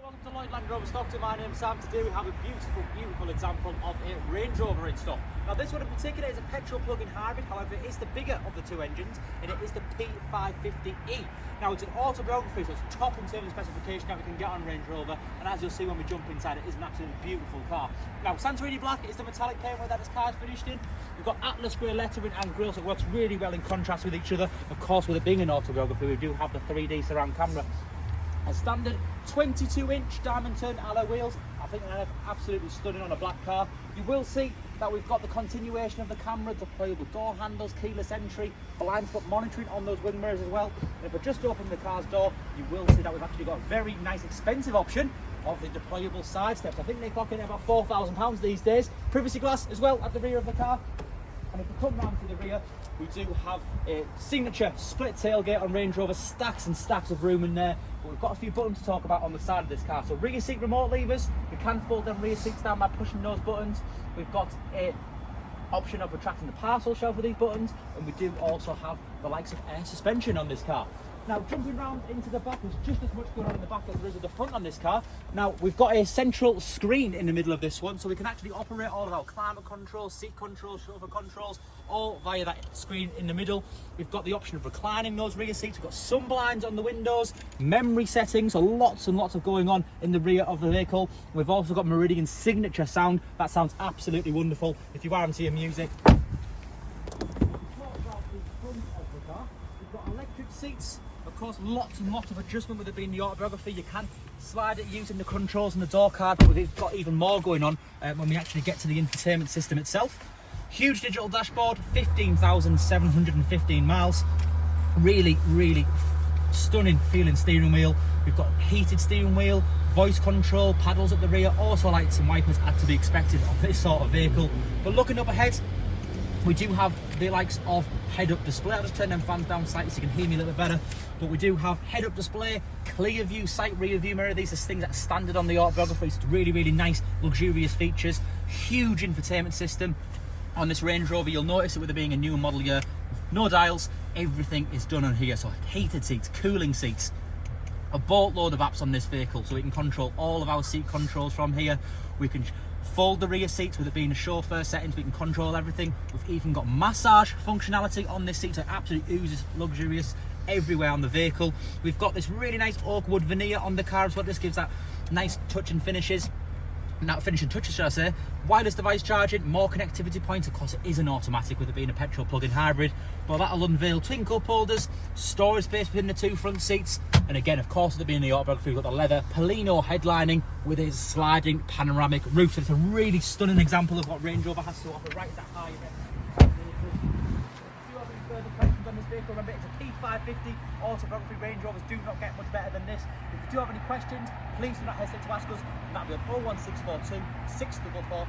Welcome to Lloyd Land Rover Stockton. My name's Sam. Today we have a beautiful example of a Range Rover in stock. Now this one in particular is a petrol plug-in hybrid, however it is the bigger of the two engines and it is the P550e. Now it's an autobiography, so it's top in terms of specification that we can get on Range Rover, and as you'll see when we jump inside, it is an absolutely beautiful car. Now Santorini Black is the metallic paintwork that this car is finished in. We've got Atlas grey lettering and grille, so it works really well in contrast with each other. Of course, with it being an autobiography, we do have the 3D surround camera. A standard 22-inch diamond turned alloy wheels. I think they're absolutely stunning on a black car. You will see that we've got the continuation of the camera, deployable door handles, keyless entry, blind spot monitoring on those wing mirrors as well. And if we just open the car's door, you will see that we've actually got a very nice expensive option of the deployable side steps. I think they clock in at about £4,000 these days. Privacy glass as well at the rear of the car. And if we come round to the rear, we do have a signature split tailgate on Range Rover, stacks and stacks of room in there. But we've got a few buttons to talk about on the side of this car. So rear seat remote levers, we can fold them rear seats down by pushing those buttons. We've got a option of retracting the parcel shelf with these buttons, and we do also have the likes of air suspension on this car. Now jumping round into the back, there's just as much going on in the back as there is at the front on this car. Now we've got a central screen in the middle of this one, so we can actually operate all of our climate controls, seat controls, chauffeur controls, all via that screen in the middle. We've got the option of reclining those rear seats. We've got sun blinds on the windows, memory settings, so lots and lots of going on in the rear of the vehicle. We've also got Meridian signature sound. That sounds absolutely wonderful if you are into your music. We've got electric seats. Of course, lots and lots of adjustment with it being the autobiography. You can slide it using the controls and the door card, but we've got even more going on when we actually get to the infotainment system itself. Huge digital dashboard, 15,715 miles. Really stunning feeling steering wheel. We've got heated steering wheel, voice control, paddles at the rear, also lights and wipers are to be expected of this sort of vehicle. But looking up ahead, we do have the likes of head-up display. I'll just turn them fans down slightly so you can hear me a little bit better. But we do have head-up display, clear view sight, rear view mirror. These are things that are standard on the autobiography. So it's really nice, luxurious features. Huge infotainment system on this Range Rover. You'll notice that with it being a new model year, no dials, everything is done on here. So heated seats, cooling seats, a boatload of apps on this vehicle, so we can control all of our seat controls from here. We can fold the rear seats with it being a chauffeur settings. We can control everything. We've even got massage functionality on this seat, so it absolutely oozes luxurious everywhere on the vehicle. We've got this really nice oak wood veneer on the car as well. This gives that nice touch and finishes. Now, finishing touches, should I say. Wireless device charging, more connectivity points. Of course, it is an automatic with it being a petrol plug-in hybrid. But that'll unveil twin cup holders, storage space between the two front seats. And again, of course, with it being the autobiography, we've got the leather Polino headlining with its sliding panoramic roof. So it's a really stunning example of what Range Rover has to offer right at that high end. Further questions on this vehicle, remember it's a P550 autobiography. Range Rovers do not get much better than this. If you do have any questions, please do not hesitate to ask us, and that'll be on 01642 644